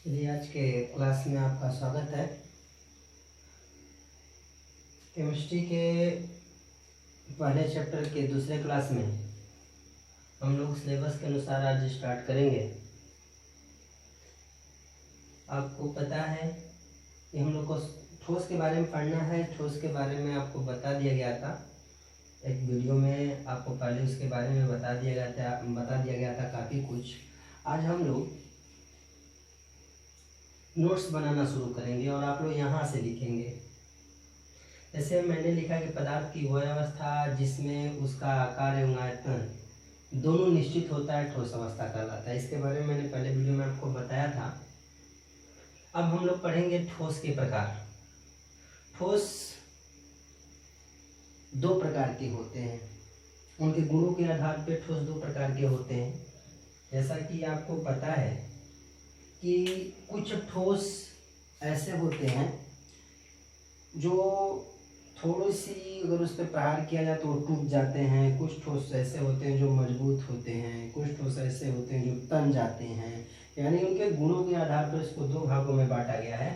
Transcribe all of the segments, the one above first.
चलिए, आज के क्लास में आपका स्वागत है। केमिस्ट्री के पहले चैप्टर के दूसरे क्लास में हम लोग सिलेबस के अनुसार आज स्टार्ट करेंगे। आपको पता है कि हम लोग को ठोस के बारे में पढ़ना है। ठोस के बारे में आपको बता दिया गया था एक वीडियो में, आपको पहले उसके बारे में बता दिया गया था काफ़ी कुछ। आज हम लोग नोट्स बनाना शुरू करेंगे और आप लोग यहाँ से लिखेंगे। जैसे मैंने लिखा कि पदार्थ की वह अवस्था जिसमें उसका आकार एवं आयतन दोनों निश्चित होता है ठोस अवस्था कहलाता है। इसके बारे में मैंने पहले वीडियो में आपको बताया था। अब हम लोग पढ़ेंगे ठोस के प्रकार। ठोस दो प्रकार के होते हैं, उनके गुणों के आधार पर ठोस दो प्रकार के होते हैं। जैसा कि आपको पता है कि कुछ ठोस ऐसे होते हैं जो थोड़ी सी अगर उस पर प्रहार किया जाए तो वो टूट जाते हैं। कुछ ठोस ऐसे होते हैं जो मजबूत होते हैं। कुछ ठोस ऐसे होते हैं जो तन जाते हैं। यानी उनके गुणों के आधार पर इसको दो भागों में बांटा गया है।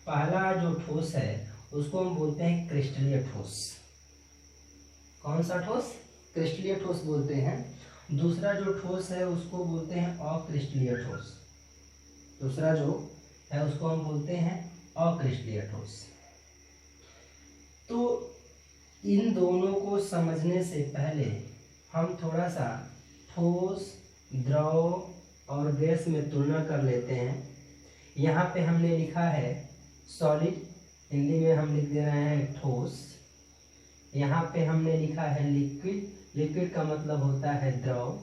पहला जो ठोस है उसको हम बोलते हैं क्रिस्टलीय ठोस। कौन सा ठोस? क्रिस्टलीय ठोस बोलते हैं। दूसरा जो ठोस है उसको बोलते हैं अक्रिस्टलीय ठोस। दूसरा जो है उसको हम बोलते हैं अक्रिस्टलीय ठोस। तो इन दोनों को समझने से पहले हम थोड़ा सा ठोस, द्रव और गैस में तुलना कर लेते हैं। यहाँ पे हमने लिखा है सॉलिड, हिंदी में हम लिख दे रहे हैं ठोस। यहाँ पे हमने लिखा है लिक्विड, लिक्विड का मतलब होता है द्रव।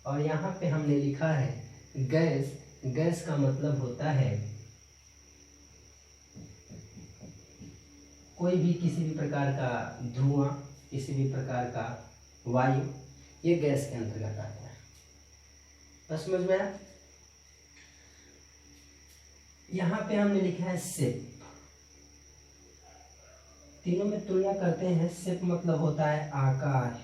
और यहाँ पे हमने लिखा है गैस, गैस का मतलब होता है कोई भी किसी भी प्रकार का धुआं, किसी भी प्रकार का वायु, ये गैस के अंतर्गत आता है। बस समझ में आया? यहाँ पे हमने लिखा है शेप। तीनों में तुलना करते हैं। शेप मतलब होता है आकार।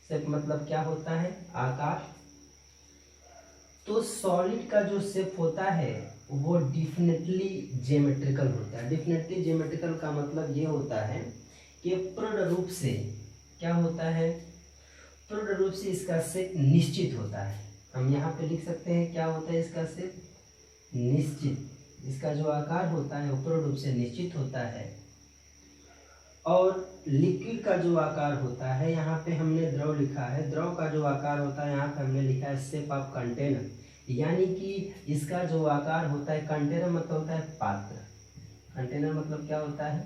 शेप मतलब क्या होता है? आकार। तो सॉलिड का जो शेप होता है वो डिफिनेटली ज्योमेट्रिकल होता है। डिफिनेटली ज्योमेट्रिकल का मतलब ये होता है कि पूर्ण रूप से क्या होता है? पूर्ण रूप से इसका शेप निश्चित होता है। हम यहाँ पे लिख सकते हैं क्या होता है इसका शेप? निश्चित। इसका जो आकार होता है वो पूर्ण रूप से निश्चित होता है। और लिक्विड का जो आकार होता है, यहाँ पे हमने द्रव लिखा है, द्रव का जो आकार होता है यहाँ पे हमने लिखा है शेप ऑफ कंटेनर। यानी कि इसका जो आकार होता है, कंटेनर मतलब होता है पात्र। कंटेनर मतलब क्या होता है?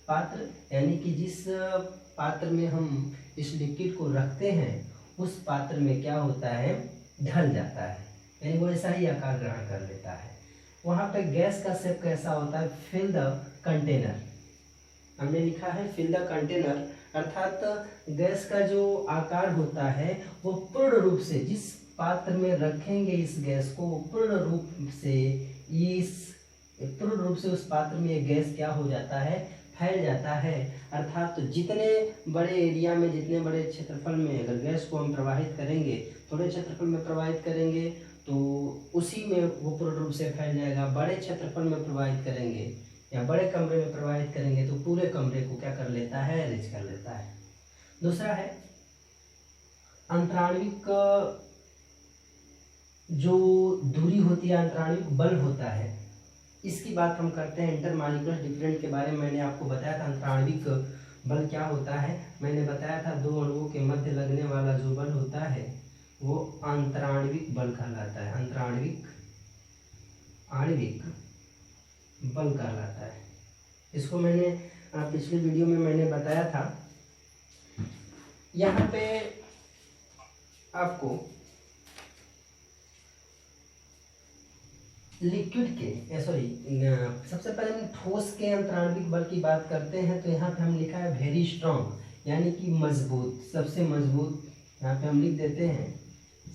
पात्र। यानी कि जिस पात्र में हम इस लिक्विड को रखते हैं उस पात्र में क्या होता है? ढल जाता है, यानी वो ऐसा ही आकार ग्रहण कर लेता है। वहाँ पे गैस का शेप कैसा होता है? Fill the container. हमने लिखा है फिल द कंटेनर, अर्थात गैस का जो आकार होता है वो पूर्ण रूप से जिस पात्र में रखेंगे इस गैस को, पूर्ण रूप से उस पात्र में ये गैस क्या हो जाता है? फैल जाता है। अर्थात तो जितने बड़े एरिया में, जितने बड़े क्षेत्रफल में अगर गैस को हम प्रवाहित करेंगे, थोड़े क्षेत्रफल में प्रवाहित करेंगे तो उसी में वो पूर्ण रूप से फैल जाएगा। बड़े क्षेत्रफल में प्रवाहित करेंगे या बड़े कमरे में प्रवाहित करेंगे तो पूरे कमरे को क्या कर लेता है? रिच कर लेता है। दूसरा है अंतराणविक जो दूरी होती है, अंतराणविक बल होता है। इसकी बात हम करते हैं। इंटरमॉलिक्यूलर डिफरेंट के बारे में मैंने आपको बताया था। अंतराणविक बल क्या होता है? मैंने बताया था दो अणुओं के मध्य लगने वाला जो बल होता है वो अंतराणविक बल कहलाता है। अंतराणविक आणविक बल कहलाता है। इसको मैंने पिछले वीडियो में मैंने बताया था। यहाँ पे आपको लिक्विड के सबसे पहले हम ठोस के अंतराणविक बल की बात करते हैं। तो यहाँ पे हम लिखा है वेरी स्ट्रॉन्ग, यानी कि मजबूत, सबसे मजबूत। यहाँ पे हम लिख देते हैं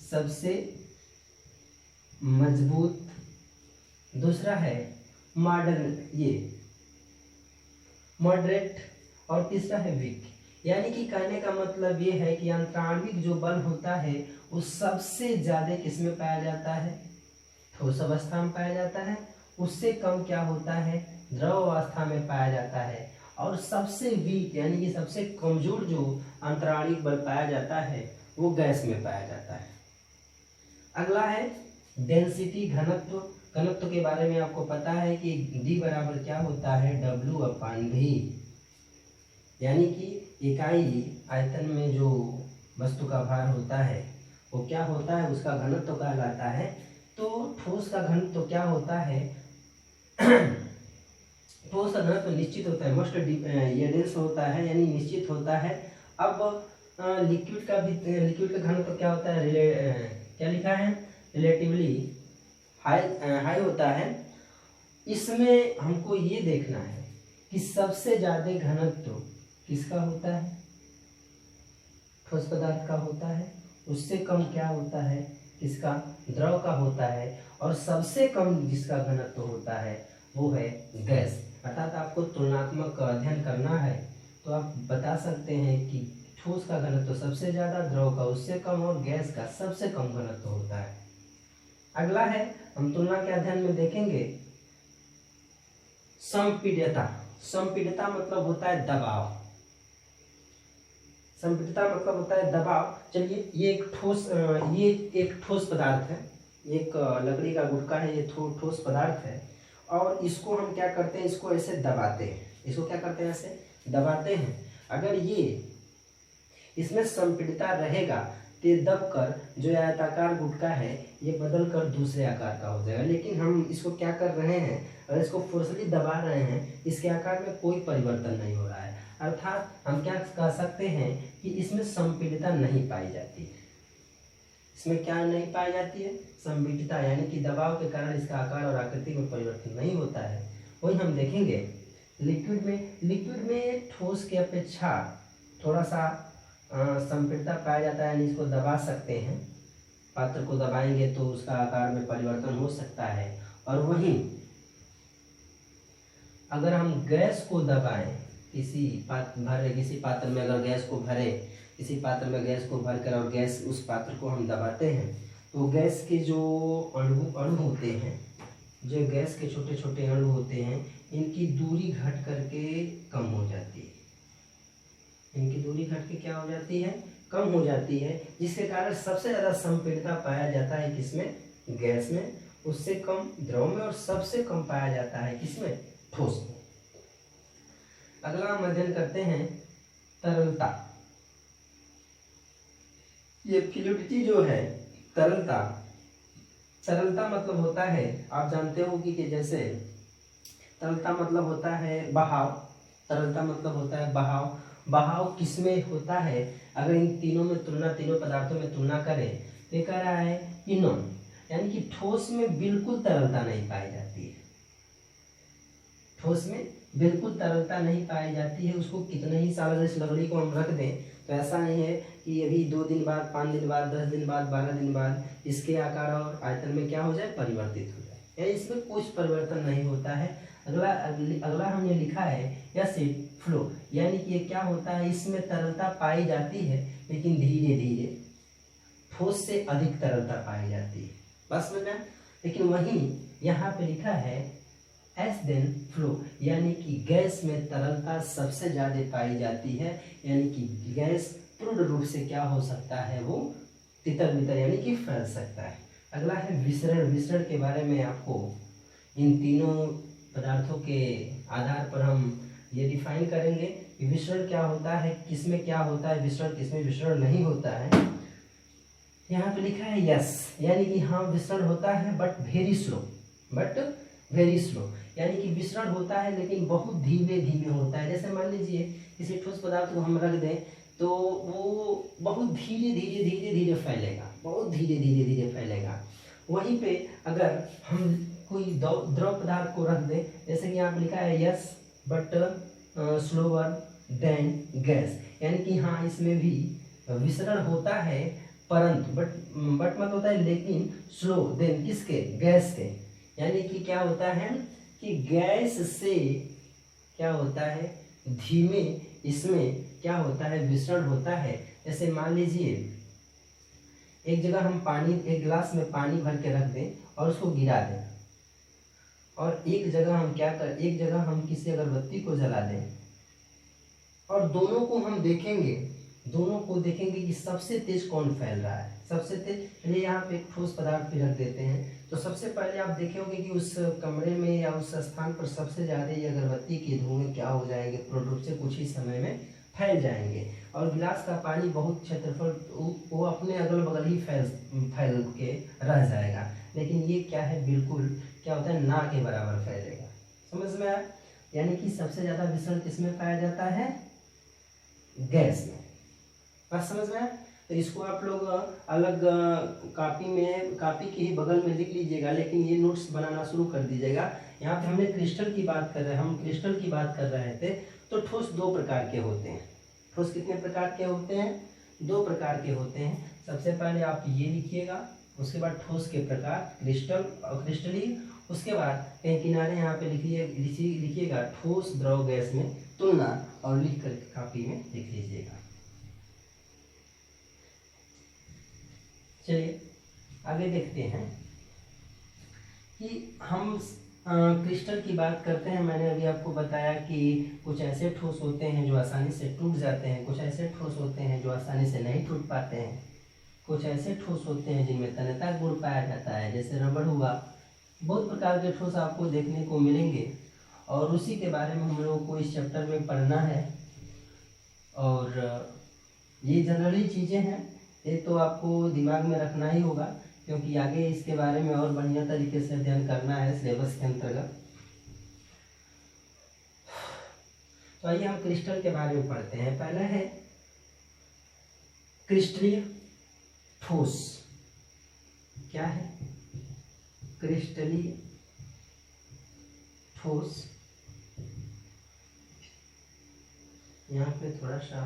सबसे मजबूत। दूसरा है मॉडरेट और तीसरा है वीक। यानी कि कहने का मतलब ये है कि अंतराणविक जो बल होता है वो सबसे ज्यादा किसमें पाया जाता है? ठोस अवस्था में पाया जाता है, उससे कम क्या होता है, द्रव अवस्था में पाया जाता है, और सबसे वीक यानी कि सबसे कमजोर जो अंतराणिक बल पाया जाता है वो गैस में पाया जाता है। अगला है डेंसिटी, घनत्व। घनत्व के बारे में आपको पता है कि D बराबर क्या होता है, W/V, यानी कि इकाई आयतन में जो वस्तु का भार होता है वो क्या होता है, उसका घनत्व कहलाता है। तो ठोस का घनत्व क्या होता है, ठोस का घनत्व निश्चित होता है, मस्ट ये डेंस होता है यानी निश्चित होता है। अब लिक्विड का भी, लिक्विड का घनत्व क्या होता है, क्या लिखा है, रिलेटिवली हाई होता है। इसमें हमको ये देखना है कि सबसे ज्यादा घनत्व किसका होता है, ठोस पदार्थ का होता है, उससे कम क्या होता है, किसका, द्रव का होता है, और सबसे कम जिसका घनत्व होता है वो है गैस। अर्थात आपको तुलनात्मक अध्ययन करना है तो आप बता सकते हैं कि ठोस का घनत्व सबसे ज्यादा, द्रव का उससे कम, और गैस का सबसे कम घनत्व होता है। अगला है, हम तुलना के अध्ययन में देखेंगे संपीड्यता। संपीड्यता मतलब होता है दबाव, संपीड्यता मतलब होता है दबाव। चलिए ये एक ठोस पदार्थ है, एक लकड़ी का गुटका है, ये ठोस पदार्थ है, और इसको हम क्या करते हैं, इसको ऐसे दबाते हैं, इसको क्या करते हैं, ऐसे दबाते हैं। अगर ये इसमें संपीड़ितता रहेगा तो ये दबकर जो आयताकार गुटका है ये बदल कर दूसरे आकार का हो जाएगा। लेकिन हम इसको क्या कर रहे हैं, अगर इसको फोर्सली दबा रहे हैं, इसके आकार में कोई परिवर्तन नहीं हो रहा है। अर्थात हम क्या कह सकते हैं कि इसमें संपीड़ितता नहीं पाई जाती है। इसमें क्या नहीं पाई जाती है, संपीड़ितता, यानी कि दबाव के कारण इसका आकार और आकृति में परिवर्तन नहीं होता है। वही हम देखेंगे लिक्विड में। लिक्विड में ठोस की अपेक्षा थोड़ा सा संपीड़ितता पाया जाता है, यानी इसको दबा सकते हैं, पात्र को दबाएंगे तो उसका आकार में परिवर्तन हो सकता है। और वहीं अगर हम गैस को दबाएं, किसी पात्र में अगर गैस को भरे, किसी पात्र में गैस को भरकर और गैस उस पात्र को हम दबाते हैं तो गैस के जो अणु होते हैं, जो गैस के छोटे छोटे अणु होते हैं, इनकी दूरी घट करके कम हो जाती है। इनकी दूरी घट के क्या हो जाती है, कम हो जाती है, जिसके कारण सबसे ज्यादा संपीड़ितता पाया जाता है किसमें, गैस में, उससे कम द्रव में, और सबसे कम पाया जाता है किसमें, ठोस में। अगला हम अध्ययन करते हैं तरलता। ये फ्लूइडिटी जो है, तरलता, तरलता मतलब होता है, आप जानते हो कि जैसे तरलता मतलब होता है बहाव, तरलता मतलब होता है बहाव। बहाव किसमें होता है, अगर इन तीनों में तुलना, तीनों पदार्थों में तुलना करें तो कह रहा है कि नॉन, यानी कि ठोस में बिल्कुल तरलता नहीं पाई जाती है। ठोस में बिल्कुल तरलता नहीं पाई जाती है। उसको कितने ही साल इस लकड़ी को हम रख दें तो ऐसा नहीं है कि अभी 2 दिन बाद, 5 दिन बाद, 10 दिन बाद, 12 दिन बाद इसके आकार और आयतन में क्या हो जाए, परिवर्तित हो जाए, यानी इसमें कुछ परिवर्तन नहीं होता है। अगला हमने लिखा है एसिड फ्लो, यानी कि ये क्या होता है, इसमें तरलता पाई जाती है लेकिन धीरे धीरे, ठोस से अधिक तरलता पाई जाती है, बस समझ में। लेकिन वहीं यहाँ पे लिखा है एस देन फ्लो, यानी कि गैस में तरलता सबसे ज्यादा पाई जाती है, यानी कि गैस पूर्ण रूप से क्या हो सकता है, वो तितर बितर यानी कि फैल सकता है। अगला है विसरण। विसरण के बारे में आपको इन तीनों पदार्थों के आधार पर हम ये डिफाइन करेंगे कि विसरण क्या होता है, किसमें क्या होता है विसरण, किसमें विसरण नहीं होता है। यहाँ पे लिखा है यस, यानी कि हाँ विसरण होता है but very slow, but very slow, यानी कि विसरण होता है लेकिन बहुत धीमे धीमे होता है। जैसे मान लीजिए किसी ठोस पदार्थ को हम रख दें तो वो बहुत धीरे धीरे धीरे धीरे फैलेगा, बहुत धीरे धीरे धीरे फैलेगा। वहीं पे अगर हम कोई द्रव पदार्थ को रख दें, जैसे कि यहाँ पे लिखा है yes but slower then gas, यानी कि हाँ इसमें भी विसरण होता है परंतु बट मत होता है लेकिन स्लो देन किसके, गैस के, यानी कि क्या होता है कि गैस से क्या होता है, धीमे इसमें क्या होता है, विसरण होता है। जैसे मान लीजिए एक जगह हम पानी, एक गिलास में पानी भर के रख दें और उसको गिरा दें, और एक जगह हम किसी अगरबत्ती को जला दें और दोनों को देखेंगे कि सबसे तेज कौन फैल रहा है। सबसे तेज, चलिए यहाँ पे एक ठोस पदार्थ भी रख देते हैं, तो सबसे पहले आप देखेंगे कि उस कमरे में या उस स्थान पर सबसे ज़्यादा ये अगरबत्ती के धुएं क्या हो जाएंगे, पूर्ण रूप से कुछ ही समय में फैल जाएंगे। और गिलास का पानी बहुत क्षेत्रफल, वो अपने अगल बगल ही फैल के रह जाएगा, लेकिन ये क्या है, बिल्कुल क्या होता है, ना के बराबर फैलेगा। समझ में आया? यानी कि सबसे ज़्यादा विसरण किसमें पाया जाता है? गैस में। बात समझ में आया? तो इसको आप लोग अलग कापी के ही बगल में लिख लीजिएगा, लेकिन ये नोट्स बनाना शुरू कर दीजिएगा। यहाँ पे हमने क्रिस्टल की बात कर रहे थे। तो ठोस दो प्रकार के होते हैं। ठोस कितने प्रकार के होते हैं? दो प्रकार के होते हैं। सबसे पहले आप ये लिखिएगा, उसके बाद ठोस के प्रकार क्रिस्टल और क्रिस्टलीय, उसके बाद कहीं किनारे यहाँ पे लिखिएगा ठोस द्रव गैस में तुलना, और लिख कर कापी में लिख लीजिएगा। चलिए आगे देखते हैं कि हम क्रिस्टल की बात करते हैं। मैंने अभी आपको बताया कि कुछ ऐसे ठोस होते हैं जो आसानी से टूट जाते हैं, कुछ ऐसे ठोस होते हैं जो आसानी से नहीं टूट पाते हैं, कुछ ऐसे ठोस होते हैं जिनमें तन्यता गुण पाया जाता है, जैसे रबड़ हुआ। बहुत प्रकार के ठोस आपको देखने को मिलेंगे और उसी के बारे में हम लोगों को इस चैप्टर में पढ़ना है। और ये जनरली चीज़ें हैं, ये तो आपको दिमाग में रखना ही होगा, क्योंकि आगे इसके बारे में और बढ़िया तरीके से अध्ययन करना है सिलेबस के अंतर्गत। तो आइए हम क्रिस्टल के बारे में पढ़ते हैं। पहला है क्रिस्टलीय ठोस। क्या है? क्रिस्टलीय ठोस। यहाँ पे थोड़ा सा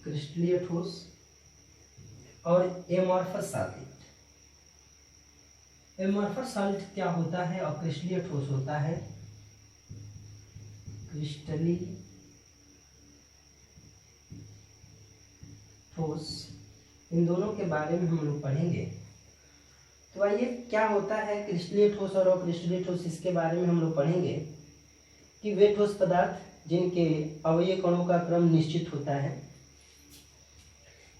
क्रिस्टलीय ठोस और एमॉर्फस सॉलिड। एमॉर्फस सॉलिड क्या होता है और क्रिस्टलीय ठोस होता है? क्रिस्टलीय ठोस, इन दोनों के बारे में हम लोग पढ़ेंगे। तो आइए, क्या होता है क्रिस्टलीय ठोस और अक्रिस्टलीय ठोस, इसके बारे में हम लोग पढ़ेंगे कि वे ठोस पदार्थ जिनके अवयव कणों का क्रम निश्चित होता है।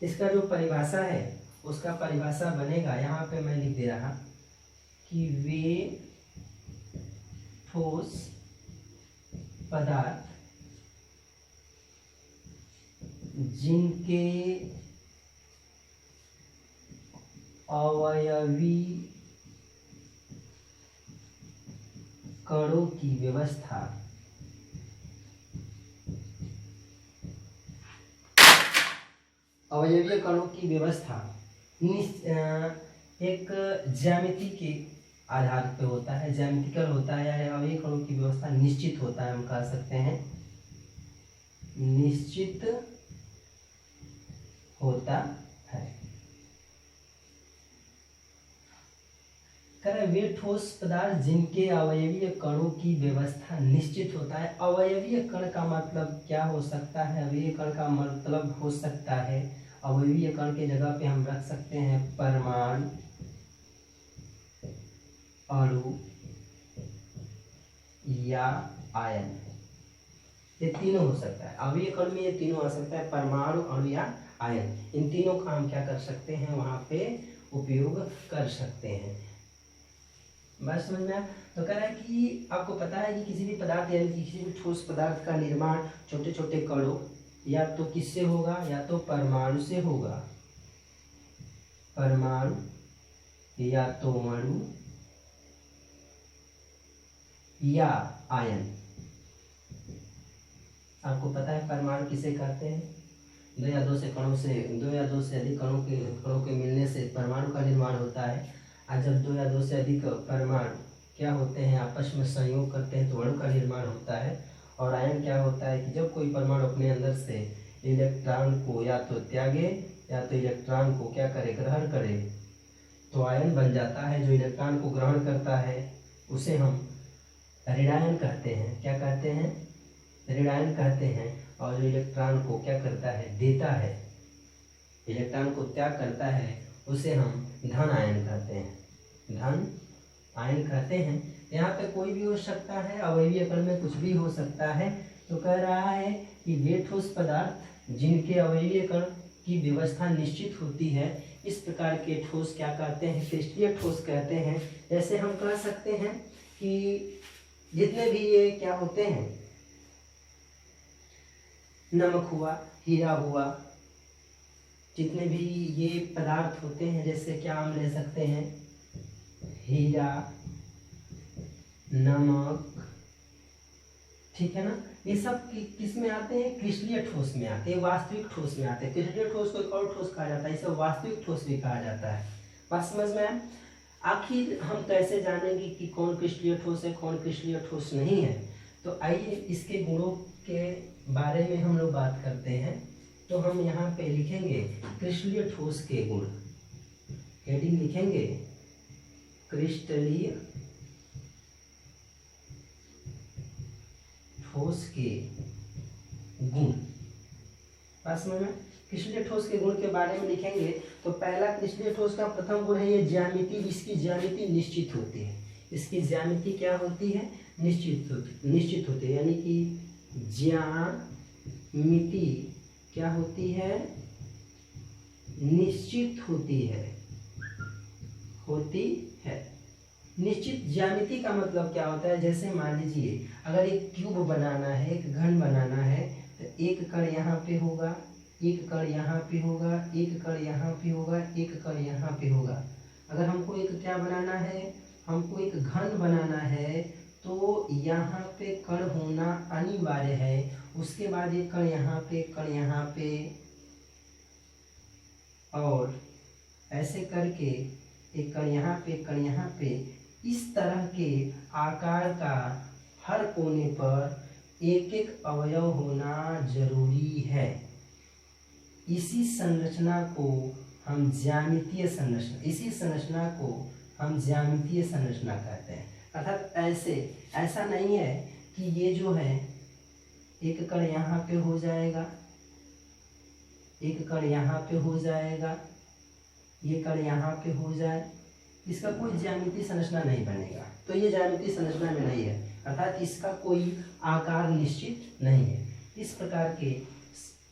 इसका जो परिभाषा है उसका परिभाषा बनेगा, यहाँ पे मैं लिख दे रहा कि वे ठोस पदार्थ जिनके अवयवी कणों की व्यवस्था अवयवीय कणों की व्यवस्था एक ज्यामिति के आधार पे होता है, ज्यामितिकल होता है, या अवयवीय कणों की व्यवस्था निश्चित होता है, हम कह सकते हैं निश्चित होता है। करें वे ठोस पदार्थ जिनके अवयवीय कणों की व्यवस्था निश्चित होता है। अवयवीय कण का मतलब क्या हो सकता है? अवयवीय कण का मतलब हो सकता है, अवयवीय कण के जगह पे हम रख सकते हैं परमाणु, अणु या आयन। ये तीनों हो सकता है अवयवीय कण में, ये तीनों आ सकता है, परमाणु, अणु या आयन। इन तीनों का हम क्या कर सकते हैं? वहां पे उपयोग कर सकते हैं। बात समझ में आया? तो कह रहा है कि आपको पता है कि किसी भी पदार्थ यानी कि किसी भी ठोस पदार्थ का निर्माण छोटे छोटे कणों या तो किससे होगा? या तो परमाणु से होगा, परमाणु, या तो अणु या आयन। आपको पता है परमाणु किसे कहते हैं? दो या दो से अधिक कणों के मिलने से परमाणु का निर्माण होता है। और जब दो या दो से अधिक परमाणु क्या होते हैं, आपस में संयोग करते हैं, तो अणु का निर्माण होता है। और आयन क्या होता है कि जब कोई परमाणु अपने अंदर से इलेक्ट्रॉन को या तो त्यागे या तो इलेक्ट्रॉन को क्या करे, ग्रहण करे, तो आयन बन जाता है। जो इलेक्ट्रॉन को ग्रहण करता है उसे हम ऋणायन कहते हैं। क्या कहते हैं? ऋणायन कहते हैं। और जो इलेक्ट्रॉन को क्या करता है, देता है, इलेक्ट्रॉन को त्याग करता है उसे हम धन आयन कहते हैं, धन आयन कहते हैं। यहाँ पे कोई भी हो सकता है, अवयवीय कण में कुछ भी हो सकता है। तो कह रहा है कि वे ठोस पदार्थ जिनके अवयवीय कण की व्यवस्था निश्चित होती है, इस प्रकार के ठोस क्या कहते हैं, क्रिस्टलीय ठोस कहते हैं। जैसे हम कह सकते हैं कि जितने भी ये क्या होते हैं, नमक हुआ, हीरा हुआ, जितने भी ये पदार्थ होते हैं, जैसे क्या हम ले सकते हैं, हीरा, नमक, ठीक है ना, ये सब किस में आते हैं, क्रिस्टलीय ठोस में आते हैं, वास्तविक ठोस में आते हैं। क्रिस्टलीय ठोस को एक और ठोस कहा जाता है, इसे वास्तविक ठोस भी कहा जाता है। बात समझ में आया? आखिर हम कैसे जानेंगे कि कौन क्रिस्टलीय ठोस है, कौन क्रिस्टलीय ठोस नहीं है? तो आइए इसके गुणों के बारे में हम लोग बात करते हैं। तो हम यहाँ पे लिखेंगे क्रिस्टलीय ठोस के गुण, हेडिंग लिखेंगे क्रिस्टलीय ठोस के गुण। बात समझ में? क्रिस्टलीय ठोस के गुण के बारे में लिखेंगे तो पहला क्रिस्टलीय ठोस का प्रथम गुण है ये ज्यामिति। इसकी ज्यामिति निश्चित होती है। इसकी ज्यामिति क्या होती है, निश्चित होती है, यानी कि ज्यामिति क्या होती है, निश्चित होती है। निश्चित ज्यामिति का मतलब क्या होता है, जैसे मान लीजिए अगर एक क्यूब बनाना है, एक घन बनाना है, तो एक कण यहाँ पे होगा, एक कण यहाँ पे होगा, एक कण यहाँ पे होगा, एक कण यहाँ पे होगा। अगर हमको एक क्या बनाना है, हमको एक घन बनाना है, तो यहाँ पे कण होना अनिवार्य है। उसके बाद एक कण यहाँ पे, कण यहाँ पे, और ऐसे करके एक कण यहाँ पे, कण यहाँ पे, इस तरह के आकार का हर कोने पर एक एक अवयव होना जरूरी है। इसी संरचना को हम ज्यामितीय संरचना, इसी संरचना को हम ज्यामितीय संरचना कहते हैं। अर्थात ऐसा नहीं है कि ये जो है एक कण यहाँ पे हो जाएगा, एक कण यहाँ पे हो जाएगा, ये कण यहाँ पे हो जाए, इसका कोई ज्यामितीय संरचना नहीं बनेगा। तो ये ज्यामितीय संरचना में नहीं है, अर्थात इसका कोई आकार निश्चित नहीं है। इस प्रकार के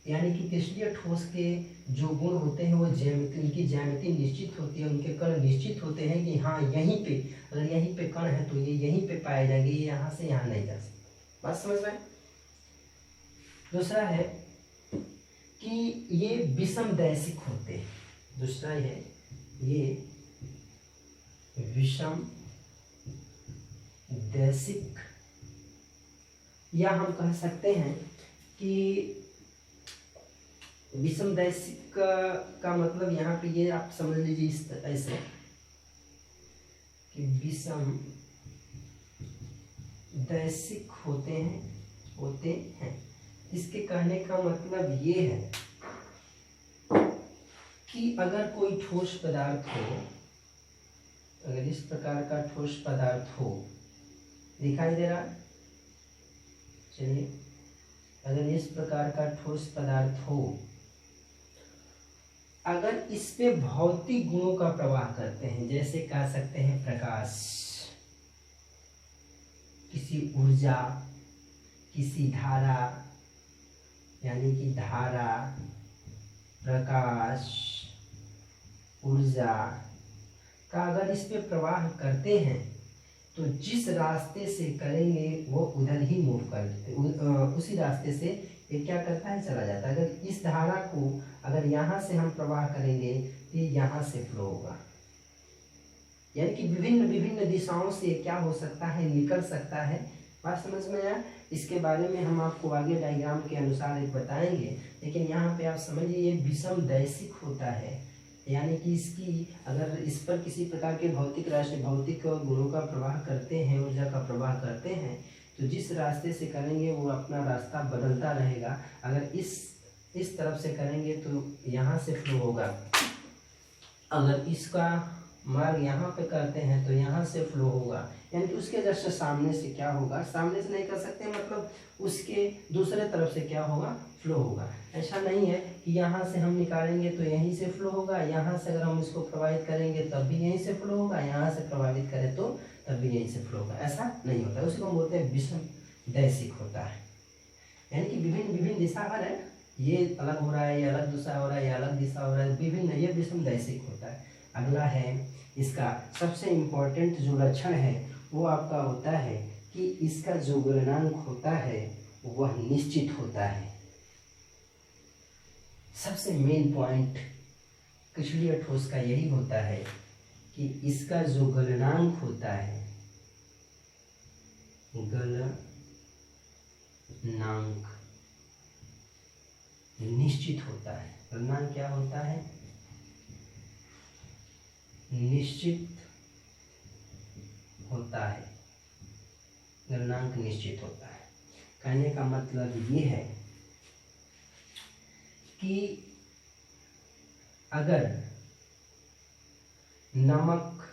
यानी कि क्रिस्टलीय ठोस के जो गुण होते हैं वो ज्यामिति, उनकी ज्यामिति निश्चित होती है, उनके कण निश्चित होते हैं कि हाँ यहीं पे, अगर यहीं पे कण है तो ये यहीं पे पाए जाएंगे, ये यहाँ से यहाँ नहीं जा सकते। बात समझ में? दूसरा है कि ये विषम दैशिक होते हैं। दूसरा है ये विषम दैशिक, या हम कह सकते हैं कि विषम दैशिक का मतलब यहाँ पे ये आप समझ लीजिए इस ऐसे कि विषम दैशिक होते हैं। इसके कहने का मतलब ये है कि अगर कोई ठोस पदार्थ हो, अगर इस प्रकार का ठोस पदार्थ हो, दिखाई दे रहा, चलिए, अगर इस प्रकार का ठोस पदार्थ हो, अगर इस पे भौतिक गुणों का प्रवाह करते हैं, जैसे कह सकते हैं प्रकाश, किसी ऊर्जा, किसी धारा, यानी कि धारा, प्रकाश, ऊर्जा का अगर इस पे प्रवाह करते हैं तो जिस रास्ते से करेंगे वो उधर ही मूव करते, उसी रास्ते से ये क्या करता है, चला जाता है। अगर इस धारा को अगर यहाँ से हम प्रवाह करेंगे तो ये यहाँ से फ्लो होगा, यानी कि विभिन्न विभिन्न दिशाओं से क्या हो सकता है, निकल सकता है। बात समझ में आया? इसके बारे में हम आपको आगे डायग्राम के अनुसार एक बताएंगे, लेकिन यहाँ पे आप समझिए ये विषम दैशिक होता है, यानी कि इसकी अगर इस पर किसी प्रकार के भौतिक गुणों का प्रवाह करते हैं, ऊर्जा का प्रवाह करते हैं, तो जिस रास्ते से करेंगे वो अपना रास्ता बदलता रहेगा। अगर इस तरफ से करेंगे तो यहाँ से फ्लो होगा, अगर इसका मार्ग यहाँ पे करते हैं तो यहाँ से फ्लो होगा, यानी कि उसके जस्ट सामने से क्या होगा, सामने से नहीं कर सकते, मतलब उसके दूसरे तरफ से क्या होगा, फ्लो होगा। ऐसा नहीं है कि यहाँ से हम निकालेंगे तो यहीं से फ्लो होगा, यहाँ से अगर हम इसको प्रभावित करेंगे तब भी यहीं से फ्लो होगा, यहाँ से प्रभावित करें तो तब भी यहीं से फ्लो होगा, ऐसा नहीं होता है। उसको हम बोलते हैं विषमदैशिक होता है, यानी कि विभिन्न विभिन्न दिशा है, ये अलग हो रहा है, ये अलग दिशा हो रहा है, ये अलग दिशा हो रहा है, विभिन्न, ये विषमदैशिक होता है। अगला है इसका सबसे इम्पोर्टेंट जो लक्षण है वो आपका होता है कि इसका जो गलनांक होता है वह निश्चित होता है। सबसे मेन पॉइंट क्रिस्टलीय ठोस का यही होता है कि इसका जो गलनांक होता है, गलनांक निश्चित होता है। गलनांक क्या होता है? निश्चित होता है, गलनांक निश्चित होता है। कहने का मतलब ये है कि अगर नमक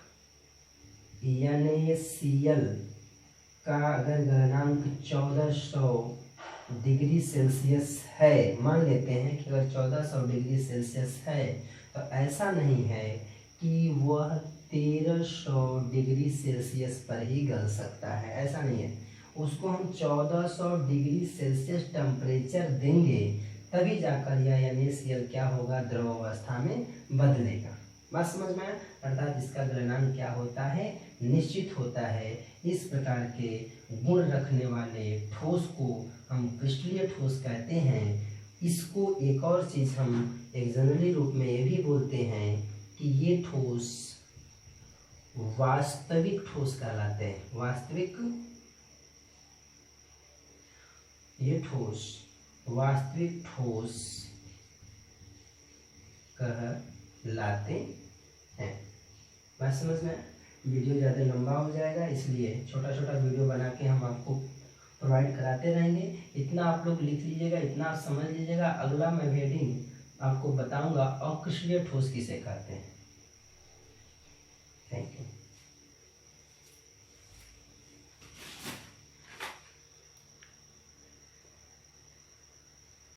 NaCl का अगर गलनांक 1400 डिग्री सेल्सियस है, मान लेते हैं कि अगर 1400 डिग्री सेल्सियस है, तो ऐसा नहीं है कि वह 1300 डिग्री सेल्सियस पर ही गल सकता है, ऐसा नहीं है। उसको हम 1400 डिग्री सेल्सियस टेम्परेचर देंगे तभी जाकर यह NaCl क्या होगा, द्रव अवस्था में बदलेगा। बात समझ में? अर्थात इसका गलनांक क्या होता है, निश्चित होता है। इस प्रकार के गुण रखने वाले ठोस को हम क्रिस्टलीय ठोस कहते हैं। इसको एक और चीज हम एक जनरली रूप में ये भी बोलते हैं कि ये ठोस वास्तविक ठोस कहलाते हैं। वास्तविक, ये ठोस वास्तविक ठोस कहलाते हैं। बात समझ में? वीडियो ज़्यादा लंबा हो जाएगा, इसलिए छोटा छोटा वीडियो बना के हम आपको प्रोवाइड कराते रहेंगे। इतना आप लोग लिख लीजिएगा, इतना आप समझ लीजिएगा। अगला मैं हेडिंग आपको बताऊंगा अक्रिस्टलीय ठोस किसे कहते हैं। Thank you.